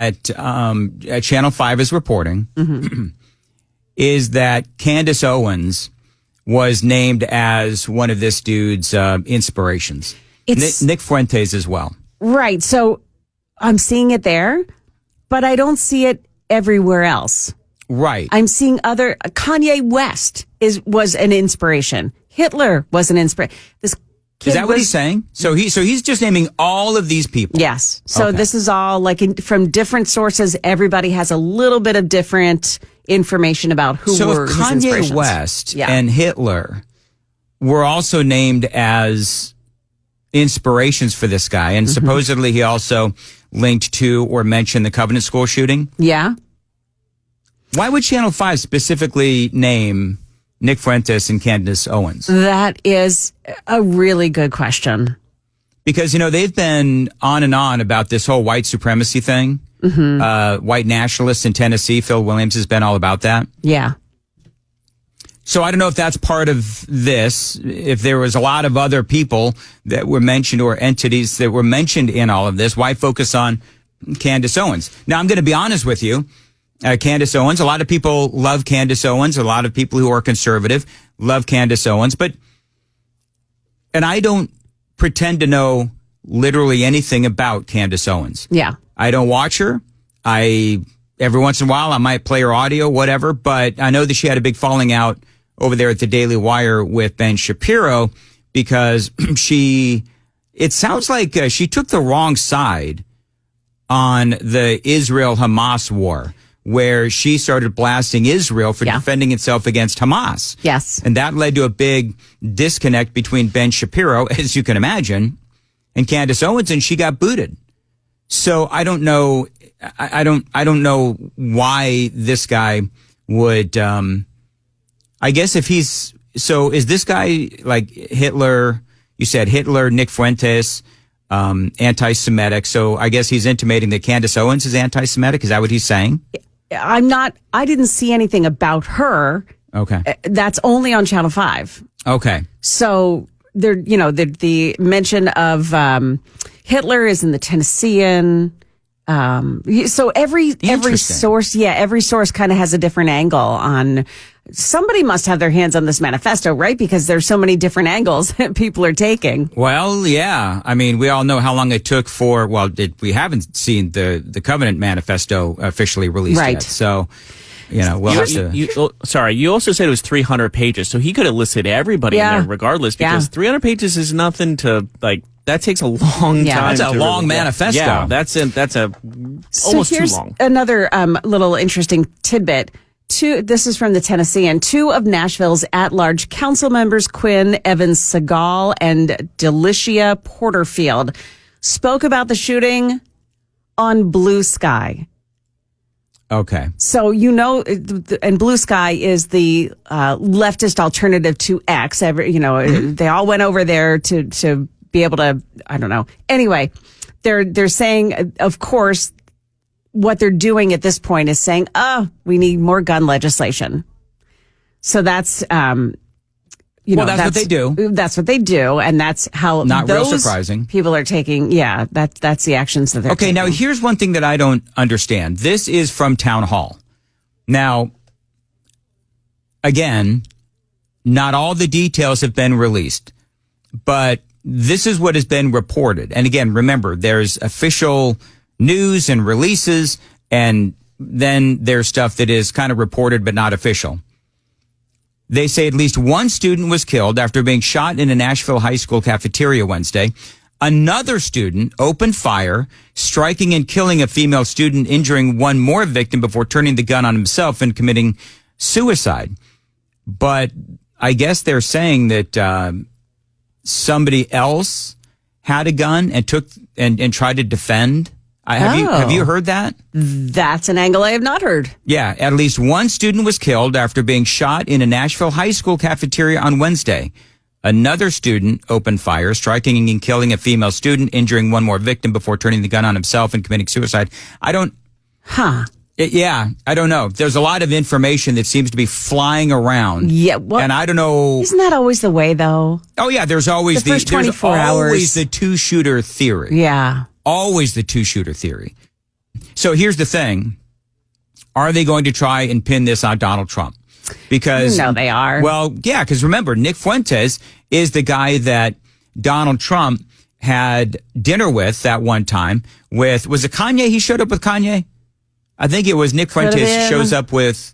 at Channel 5 is reporting is that Candace Owens was named as one of this dude's inspirations. Nick Fuentes as well. Right. So I'm seeing it there, but I don't see it everywhere else. Right. I'm seeing other. Kanye West was an inspiration. Hitler was an inspiration. This kid is that what he's saying? So he's just naming all of these people. Yes. So Okay. this is all like from different sources. Everybody has a little bit of different information about who were his Kanye inspirations. West and Hitler were also named as inspirations for this guy, and supposedly he also linked to or mentioned the Covenant School shooting. Yeah. Why would Channel 5 specifically name Nick Fuentes and Candace Owens? That is a really good question. Because, they've been on and on about this whole white supremacy thing. White nationalists in Tennessee. Phil Williams has been all about that. Yeah. So I don't know if that's part of this, if there was a lot of other people that were mentioned or entities that were mentioned in all of this. Why focus on Candace Owens? Now, I'm going to be honest with you. Candace Owens, a lot of people love Candace Owens. A lot of people who are conservative love Candace Owens. And I don't pretend to know literally anything about Candace Owens. Yeah. I don't watch her. Every once in a while, I might play her audio, whatever. But I know that she had a big falling out over there at the Daily Wire with Ben Shapiro because it sounds like she took the wrong side on the Israel-Hamas war, where she started blasting Israel for defending itself against Hamas. Yes. And that led to a big disconnect between Ben Shapiro, as you can imagine, and Candace Owens, and she got booted. So I don't know. I don't know why this guy would. I guess if he's is this guy like Hitler? You said Hitler, Nick Fuentes, anti-Semitic. So I guess he's intimating that Candace Owens is anti-Semitic. Is that what he's saying? I'm not. I didn't see anything about her. Okay. That's only on Channel 5. Okay. So there, the mention of Hitler is in the Tennessean. So every source, every source kind of has a different angle on. Somebody must have their hands on this manifesto, right? Because there's so many different angles that people are taking. Well, yeah. I mean, we all know how long it took for. Well, we haven't seen the Covenant Manifesto officially released yet. So, we'll have to. Sorry, you also said it was 300 pages, so he could have listed everybody in there regardless, because 300 pages is nothing to like. That takes a long time. That's a long manifesto. Yeah, that's almost too long. Another little interesting tidbit. This is from the Tennessean. 2 of Nashville's at-large council members, Quinn Evans Segal and Delicia Porterfield, spoke about the shooting on Blue Sky. Okay. So, and Blue Sky is the leftist alternative to X. They all went over there to be able to, I don't know. Anyway, they're saying, of course, what they're doing at this point is saying, we need more gun legislation. So that's, that's what they do. That's what they do. And that's how not real surprising. People are taking, that's the actions that they're taking. Now here's one thing that I don't understand. This is from Town Hall. Now, again, not all the details have been released, but this is what has been reported. And again, remember, there's official news and releases, and then there's stuff that is kind of reported but not official. They say at least one student was killed after being shot in a Nashville high school cafeteria Wednesday. Another student opened fire, striking and killing a female student, injuring one more victim before turning the gun on himself and committing suicide. But I guess they're saying that somebody else had a gun and took and tried to defend. Have you heard that? That's an angle I have not heard. Yeah, at least one student was killed after being shot in a Nashville high school cafeteria on Wednesday. Another student opened fire, striking and killing a female student, injuring one more victim before turning the gun on himself and committing suicide. I don't know. There's a lot of information that seems to be flying around. Yeah, and I don't know. Isn't that always the way, though? Oh yeah, there's always the first 24 hours. Always the two-shooter theory. Yeah. Always the two-shooter theory. So here's the thing. Are they going to try and pin this on Donald Trump? Because they are. Well, yeah, because remember, Nick Fuentes is the guy that Donald Trump had dinner with that one time with, was it Kanye? He showed up with Kanye? I think it was Nick Fuentes shows up with,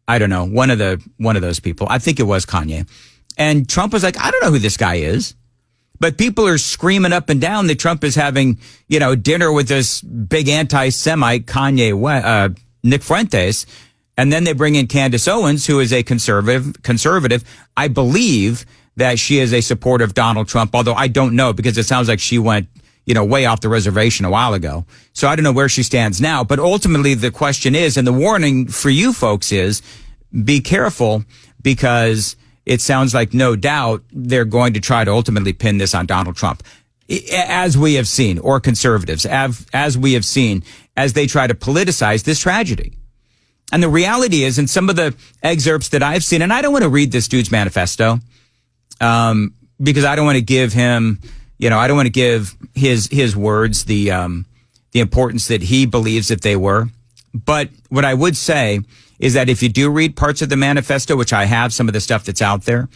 I don't know, one of those people. I think it was Kanye. And Trump was like, I don't know who this guy is. But people are screaming up and down that Trump is having, dinner with this big anti-Semite Kanye, Nick Fuentes. And then they bring in Candace Owens, who is a conservative. I believe that she is a supporter of Donald Trump, although I don't know because it sounds like she went, way off the reservation a while ago. So I don't know where she stands now. But ultimately the question is, and the warning for you folks is, be careful because it sounds like no doubt they're going to try to ultimately pin this on Donald Trump, as we have seen, or conservatives, as we have seen, as they try to politicize this tragedy. And the reality is, in some of the excerpts that I've seen, and I don't want to read this dude's manifesto, because I don't want to give him, I don't want to give his words the importance that he believes that they were. But what I would say is that if you do read parts of the manifesto, which I have, some of the stuff that's out there,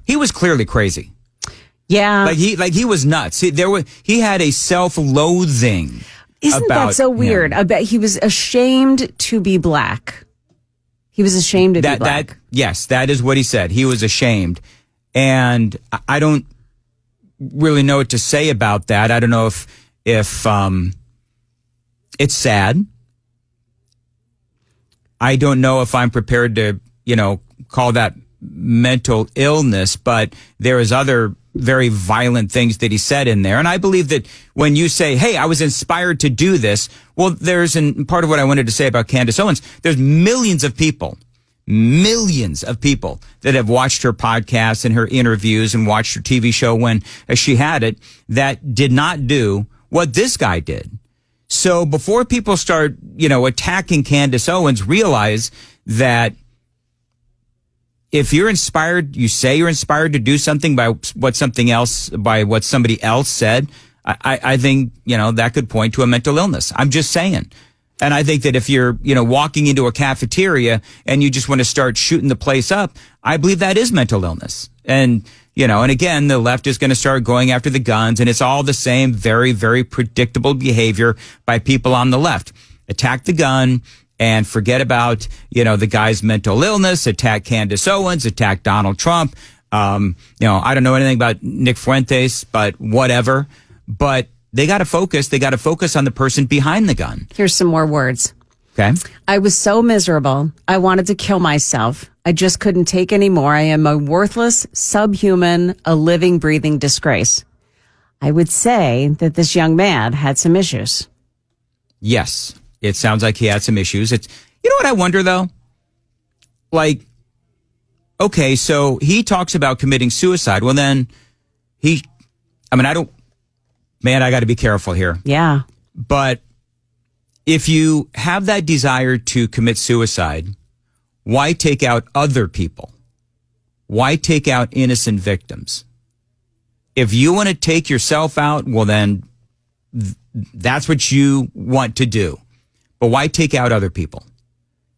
he was clearly crazy. Yeah. Like he was nuts. He had a self-loathing. Isn't that so weird? I bet he was ashamed to be black. He was ashamed to be black. Yes, that is what he said. He was ashamed. And I don't really know what to say about that. I don't know if it's sad. I don't know if I'm prepared to, call that mental illness, but there is other very violent things that he said in there. And I believe that when you say, hey, I was inspired to do this, well, part of what I wanted to say about Candace Owens, there's millions of people that have watched her podcasts and her interviews and watched her TV show when she had it that did not do what this guy did. So before people start, attacking Candace Owens, realize that if you're inspired, you say you're inspired to do something by what somebody else said, I think, that could point to a mental illness. I'm just saying. And I think that if you're, walking into a cafeteria and you just want to start shooting the place up, I believe that is mental illness. And, and again, the left is going to start going after the guns, and it's all the same very, very predictable behavior by people on the left. Attack the gun and forget about, the guy's mental illness, attack Candace Owens, attack Donald Trump. I don't know anything about Nick Fuentes, but whatever. But they got to focus. They got to focus on the person behind the gun. Here's some more words. Okay. I was so miserable. I wanted to kill myself. I just couldn't take any more. I am a worthless, subhuman, a living, breathing disgrace. I would say that this young man had some issues. Yes. It sounds like he had some issues. You know what I wonder though? Okay, so he talks about committing suicide. Well, then I got to be careful here. Yeah. But if you have that desire to commit suicide, why take out other people? Why take out innocent victims? If you want to take yourself out, well, then that's what you want to do. But why take out other people?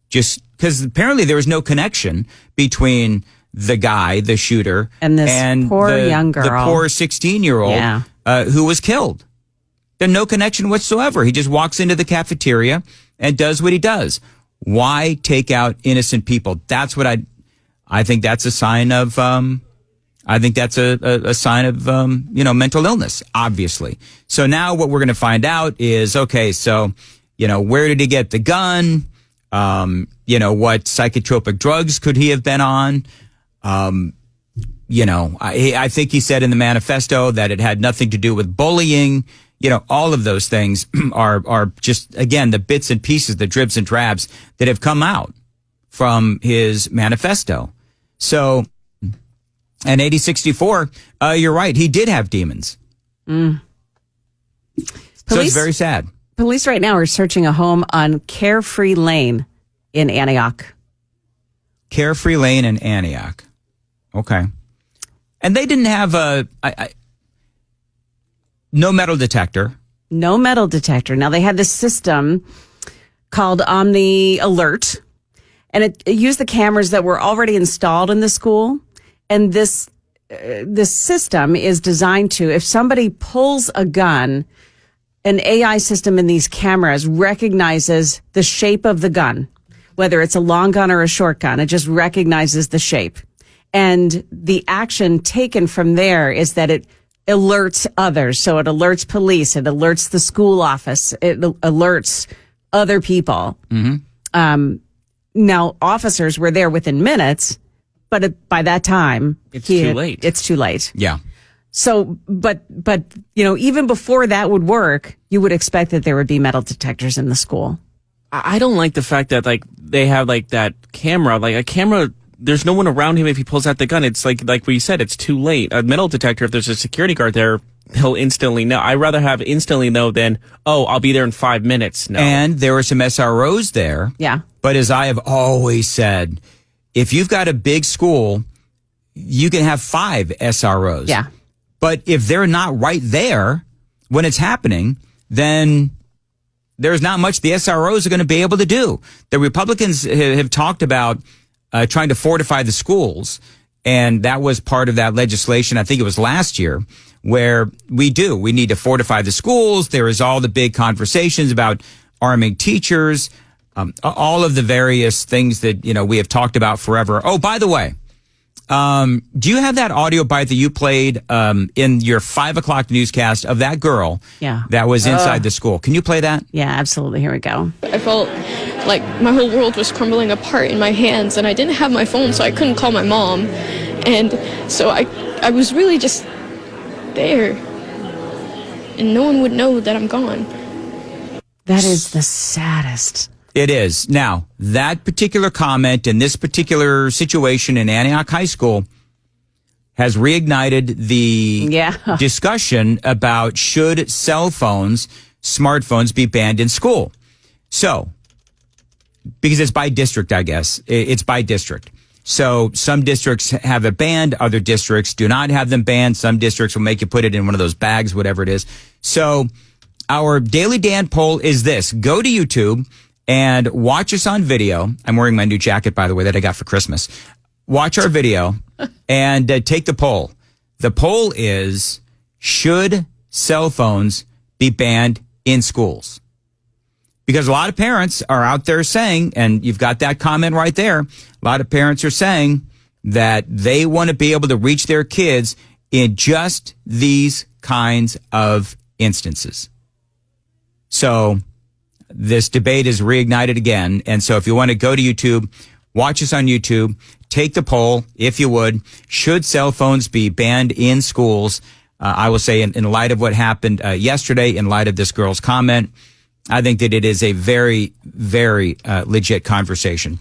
Just because apparently there was no connection between the guy, the shooter, and this poor young girl, the poor 16-year-old who was killed. There's no connection whatsoever. He just walks into the cafeteria and does what he does. Why take out innocent people? That's what I think that's a sign of, I think that's a sign of, mental illness, obviously. So now what we're going to find out is, okay, so, where did he get the gun? What psychotropic drugs could he have been on? I think he said in the manifesto that it had nothing to do with bullying. All of those things are just, again, the bits and pieces, the dribs and drabs that have come out from his manifesto. So, and 8064, you're right. He did have demons. So it's very sad. Police right now are searching a home on Carefree Lane in Antioch. Carefree Lane in Antioch. Okay. And they didn't have no metal detector. No metal detector. Now, they had this system called Omni Alert, and it used the cameras that were already installed in the school. And this system is designed to, if somebody pulls a gun, an AI system in these cameras recognizes the shape of the gun, whether it's a long gun or a short gun. It just recognizes the shape. And the action taken from there is that it alerts others. So it alerts police, it alerts the school office, it alerts other people. Now, officers were there within minutes, but by that time, it's too late. It's too late. Yeah. So, but even before that would work, you would expect that there would be metal detectors in the school. I don't like the fact that they have that camera, a camera. There's no one around him if he pulls out the gun. It's like we said, it's too late. A metal detector, if there's a security guard there, he'll instantly know. I'd rather have instantly know than, I'll be there in 5 minutes. No. And there were some SROs there. Yeah. But as I have always said, if you've got a big school, you can have 5 SROs. Yeah. But if they're not right there when it's happening, then there's not much the SROs are going to be able to do. The Republicans have talked about trying to fortify the schools, and that was part of that legislation. I think it was last year, where we need to fortify the schools. There is all the big conversations about arming teachers, all of the various things that we have talked about forever. Oh, by the way, do you have that audio bite that you played in your 5 o'clock newscast of that girl that was inside the school? Can you play that? Yeah, absolutely. Here we go. I felt like my whole world was crumbling apart in my hands, and I didn't have my phone, so I couldn't call my mom. And so I was really just there, and no one would know that I'm gone. That is the saddest. It is. Now, that particular comment in this particular situation in Antioch High School has reignited the discussion about should cell phones, smartphones be banned in school. So, because it's by district, I guess. It's by district. So some districts have it banned. Other districts do not have them banned. Some districts will make you put it in one of those bags, whatever it is. So our Daily Dan poll is this. Go to YouTube and watch us on video. I'm wearing my new jacket, by the way, that I got for Christmas. Watch our video and take the poll. The poll is, should cell phones be banned in schools? Because a lot of parents are out there saying, and you've got that comment right there, a lot of parents are saying that they want to be able to reach their kids in just these kinds of instances. So this debate is reignited again. And so if you want to go to YouTube, watch us on YouTube, take the poll, if you would. Should cell phones be banned in schools? I will say in light of what happened yesterday, in light of this girl's comment, I think that it is a very, very legit conversation.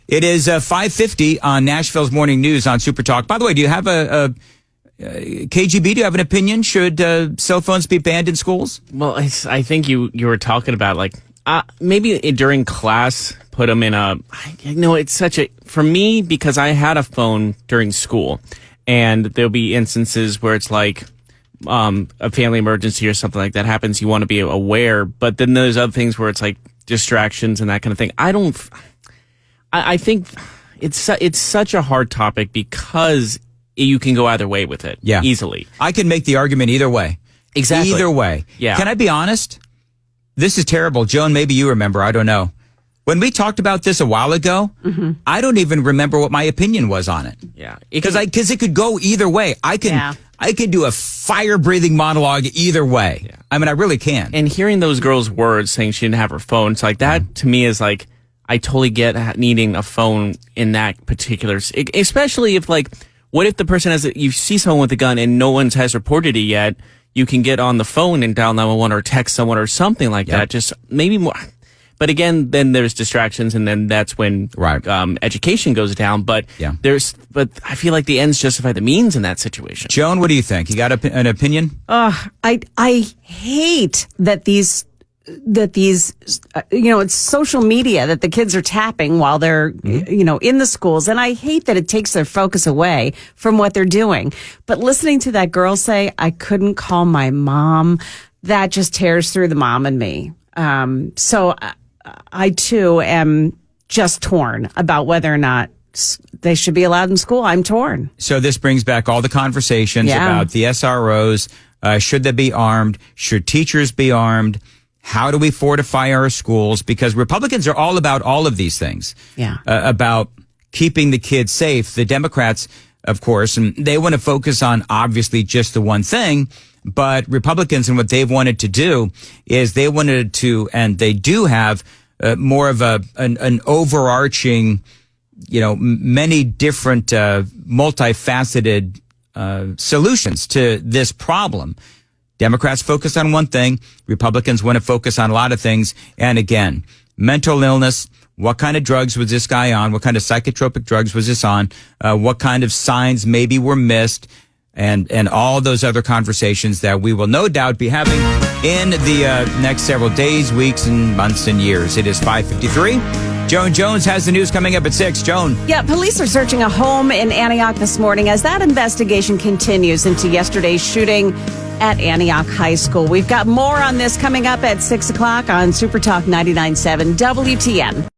It is 5:50 on Nashville's Morning News on Super Talk. By the way, do you have KGB, do you have an opinion? Should cell phones be banned in schools? Well, I think you were talking about maybe during class, put them in it's such for me, because I had a phone during school, and there'll be instances where it's a family emergency or something like that happens, you want to be aware. But then there's other things where it's distractions and that kind of thing. I think it's such a hard topic because you can go either way with it easily. I can make the argument either way. Exactly. Either way. Yeah. Can I be honest? This is terrible. Joan, maybe you remember. I don't know. When we talked about this a while ago, I don't even remember what my opinion was on it. Yeah. Because it could go either way. I could do a fire-breathing monologue either way. Yeah. I mean, I really can. And hearing those girls' words saying she didn't have her phone, it's that to me is I totally get needing a phone in that particular, especially if what if the person you see someone with a gun and no one has reported it yet, you can get on the phone and dial 911 or text someone or something like that. Just maybe more. But again, then there's distractions, and then that's when education goes down. But I feel like the ends justify the means in that situation. Joan, what do you think? You got an opinion? I hate that these it's social media that the kids are tapping while they're in the schools, and I hate that it takes their focus away from what they're doing. But listening to that girl say, I couldn't call my mom, that just tears through the mom and me. So I too am just torn about whether or not they should be allowed in school. I'm torn. So this brings back all the conversations about the SROs. Should they be armed? Should teachers be armed? How do we fortify our schools? Because Republicans are all about all of these things. Yeah. About keeping the kids safe. The Democrats, of course, and they want to focus on obviously just the one thing. But Republicans and what they've wanted to do is they wanted to, and they do have more of an overarching, many different multifaceted solutions to this problem. Democrats focus on one thing. Republicans want to focus on a lot of things. And again, mental illness. What kind of drugs was this guy on? What kind of psychotropic drugs was this on? What kind of signs maybe were missed? And all those other conversations that we will no doubt be having in the next several days, weeks, and months and years. It is 5:53. Joan Jones has the news coming up at 6. Joan. Yeah, police are searching a home in Antioch this morning as that investigation continues into yesterday's shooting at Antioch High School. We've got more on this coming up at 6 o'clock on Super Talk 99.7 WTN.